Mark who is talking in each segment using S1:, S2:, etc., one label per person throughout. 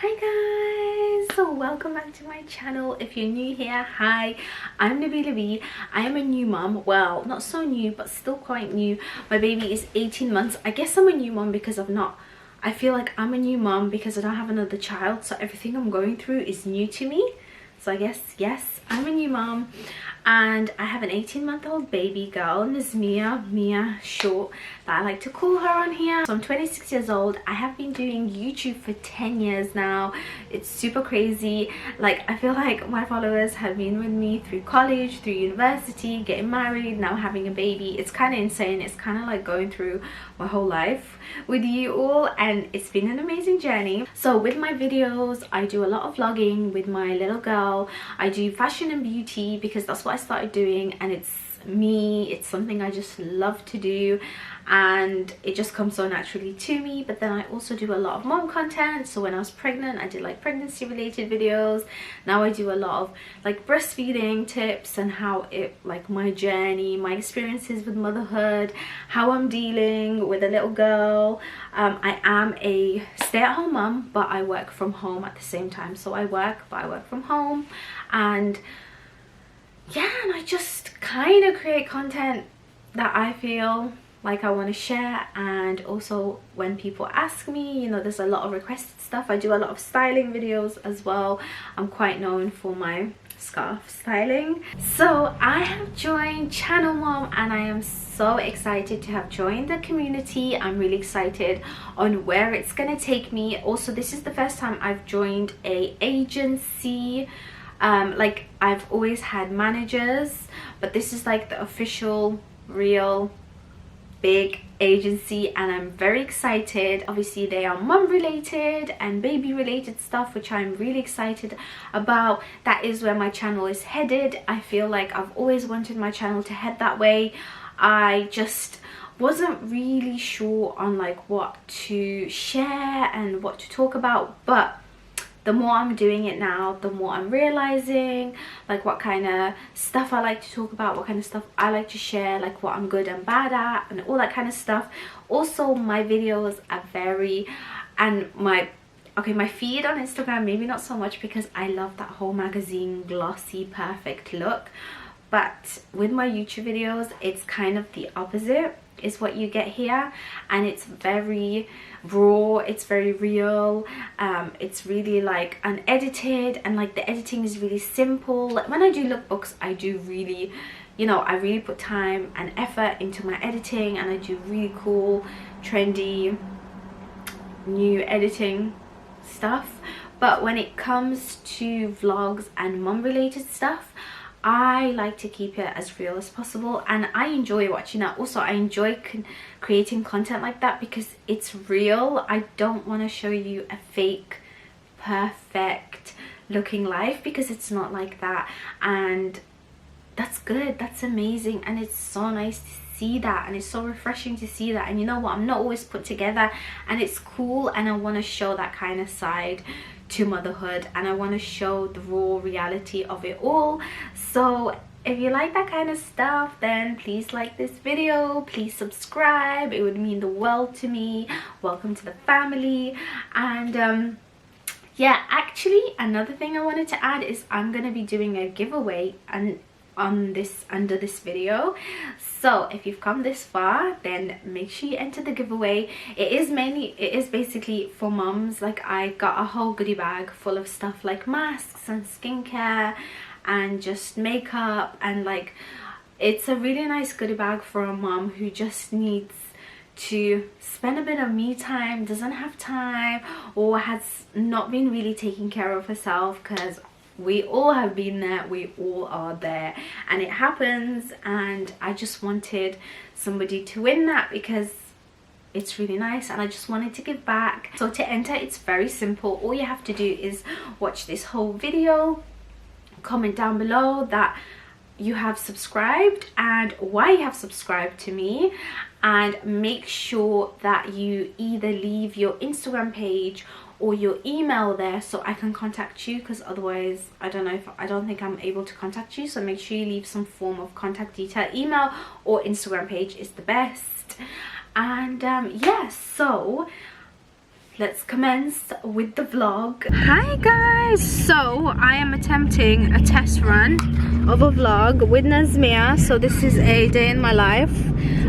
S1: Hi guys, so welcome back to my channel. If you're new here, hi, I'm Nabiilabee. I am a new mom. Well, not so new, but still quite new. My baby is 18 months. I guess I'm a new mom because I feel like I'm a new mom because I don't have another child, so everything I'm going through is new to me. So I guess, yes, I'm a new mom, and I have an 18-month-old baby girl, and this Mia short that I like to call her on here. So I'm 26 years old. I have been doing YouTube for 10 years now. It's super crazy. Like, I feel like my followers have been with me through college, through university, getting married, now having a baby. It's kind of insane. It's kind of like going through my whole life with you all, and it's been an amazing journey. So with my videos, I do a lot of vlogging with my little girl. I do fashion and beauty because that's what I started doing, and it's me, it's something I just love to do, and it just comes so naturally to me. But then I also do a lot of mom content. So when I was pregnant, I did like pregnancy related videos. Now I do a lot of like breastfeeding tips and how it, like, my journey, my experiences with motherhood, how I'm dealing with a little girl. I am a stay-at-home mom, but I work from home at the same time. So I work, but I work from home, and yeah, and I just kind of create content that I feel like I want to share. And also when people ask me, you know, there's a lot of requested stuff. I do a lot of styling videos as well. I'm quite known for my scarf styling. So I have joined Channel Mom, and I am so excited to have joined the community. I'm really excited on where it's gonna take me. Also, this is the first time I've joined a agency. Like, I've always had managers, but this is like the official, real big agency, and I'm very excited. Obviously they are mom related and baby related stuff, which I'm really excited about. That is where my channel is headed. I feel like I've always wanted my channel to head that way. I just wasn't really sure on like what to share and what to talk about, but the more I'm doing it now, the more I'm realizing like what kind of stuff I like to talk about, what kind of stuff I like to share, like what I'm good and bad at, and all that kind of stuff. Also, my videos are very, and my feed on Instagram, maybe not so much because I love that whole magazine glossy perfect look, but with my YouTube videos, it's kind of the opposite is what you get here, and it's very raw, it's very real. It's really like unedited, and like the editing is really simple. Like when I do lookbooks, I do really, you know, I really put time and effort into my editing, and I do really cool trendy new editing stuff. But when it comes to vlogs and mom related stuff, I like to keep it as real as possible, and I enjoy watching that. Also, I enjoy creating content like that because it's real. I don't want to show you a fake perfect looking life, because it's not like that, and that's good, that's amazing, and it's so nice to see that, and it's so refreshing to see that. And you know what, I'm not always put together, and it's cool, and I want to show that kind of side to motherhood, and I want to show the raw reality of it all. So if you like that kind of stuff, then please like this video, please subscribe, it would mean the world to me. Welcome to the family. And yeah, actually another thing I wanted to add is I'm gonna be doing a giveaway and under this video. So if you've come this far, then make sure you enter the giveaway. It is basically for moms. Like, I got a whole goodie bag full of stuff like masks and skincare and just makeup, and like, it's a really nice goodie bag for a mom who just needs to spend a bit of me time, doesn't have time, or has not been really taking care of herself, because we all have been there, we all are there, and it happens. And I just wanted somebody to win that because it's really nice, and I just wanted to give back. So to enter, it's very simple. All you have to do is watch this whole video, comment down below that you have subscribed and why you have subscribed to me, and make sure that you either leave your Instagram page or your email there so I can contact you, because otherwise I don't think I'm able to contact you. So make sure you leave some form of contact detail. Email or Instagram page is the best. And yeah, so let's commence with the vlog. Hi guys, so I am attempting a test run of a vlog with Nazmia. So this is a day in my life.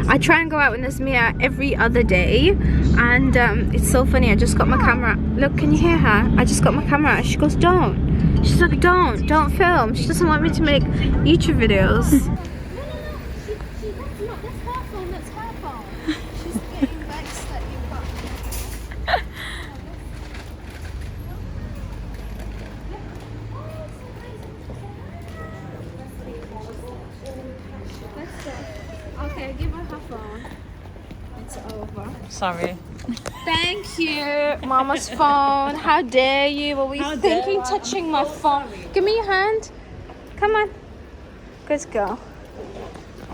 S1: I try and go out with Nazmia every other day, and it's so funny. I just got my camera. Look, can you hear her? I just got my camera out. She goes, don't. She's like, don't film. She doesn't want me to make YouTube videos. Okay, give her her phone. It's over.
S2: Sorry.
S1: Thank you. Mama's phone. How dare you? What were you thinking touching my phone? Give me your hand. Come on. Good girl.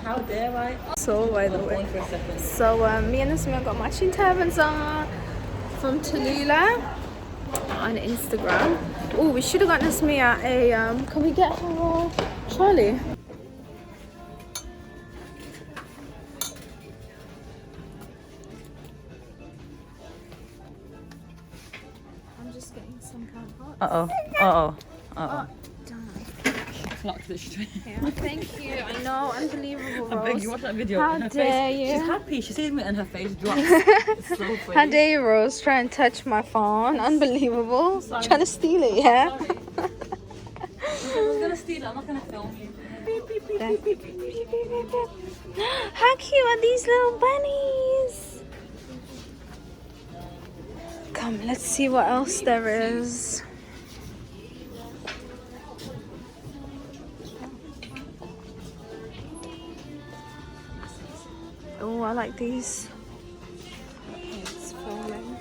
S2: How dare I?
S1: So, by the way, so me and Nasmia got matching turbans on from Tallulah on Instagram. Oh, we should have got Nasmia a, can we get her a trolley? Getting some plant pots.
S2: Oh.
S1: Yeah, thank you. I know, unbelievable.
S2: I beg you, watch that video.
S1: How dare you?
S2: She's happy. She sees me and her face drops. It's so funny.
S1: How dare you, Rose? Try and touch my phone. Unbelievable. Trying to steal it, yeah?
S2: I was gonna steal it. I'm not gonna film you.
S1: How cute are these little bunnies? Come, let's see what else there is. Oh, I like these. It's filming.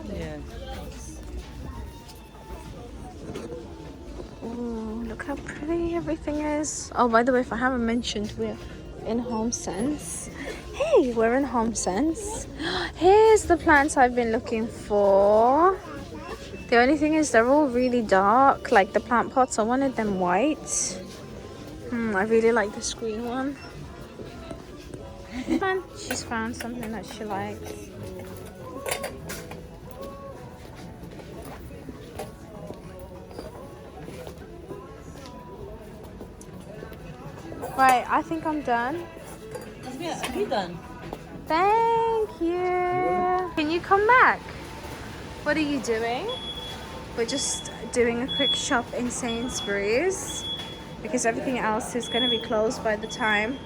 S2: Yeah.
S1: Oh, look how pretty everything is. Oh, by the way, if I haven't mentioned, we're in Home Sense. Hey, we're in Home Sense. Here's the plants I've been looking for. The only thing is they're all really dark, like the plant pots. I wanted them white. I really like this green one. She's found something that she likes. Right, I think I'm done.
S2: Are you done?
S1: Thank you. Can you come back? What are you doing? We're just doing a quick shop in Sainsbury's because everything else is going to be closed by the time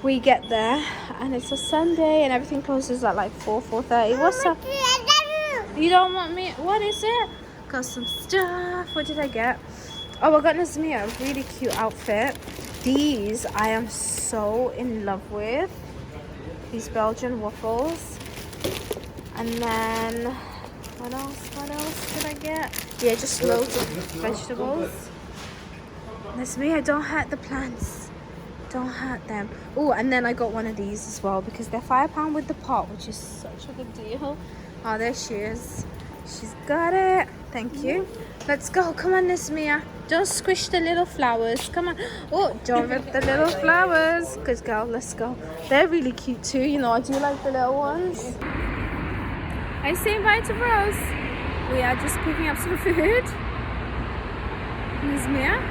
S1: we get there. And it's a Sunday and everything closes at like 4:30. What's up? You don't want me? What is it? Got some stuff. What did I get? Oh, I got Nazmia a really cute outfit. These I am so in love with. These Belgian waffles. And then what else did I get? Yeah, just loads of vegetables. Nazmia, don't hurt the plants. Don't hurt them. Oh, and then I got one of these as well because they're £5 with the pot, which is such a good deal. Oh, there she is. She's got it. Thank you. Let's go. Come on, Nazmia. Don't squish the little flowers. Come on. Oh, don't rip the little flowers. Good girl. Let's go. They're really cute too. You know, I do like the little ones. I say bye to Rose. We are just picking up some food. Nazmia.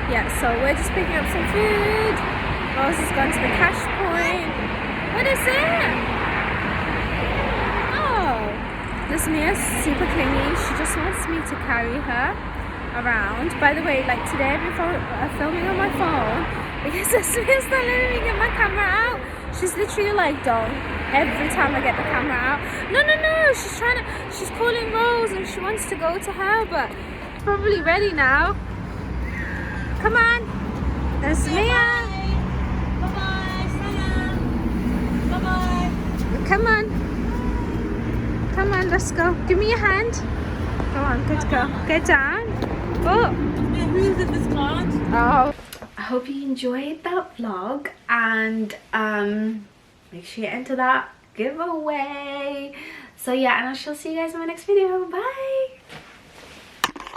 S1: Yeah, so we're just picking up some food. Rose has gone to the cash point. What is it? Oh, Nazmia's super clingy. She just wants me to carry her around. By the way, like today I've been filming on my phone because Nazmia's not letting me get my camera out. She's literally like, don't. Every time I get the camera out. No. She's calling Rose and she wants to go to her, but she's probably ready now. Come on. There's Mia.
S2: Bye-bye. Sana. Bye-bye.
S1: Come on. Come on, let's go. Give me your hand. Come on, good girl. Get down. Oh.
S2: Who's in this card?
S1: Oh. I hope you enjoyed that vlog, and make sure you enter that giveaway. So yeah, and I shall see you guys in my next video. Bye.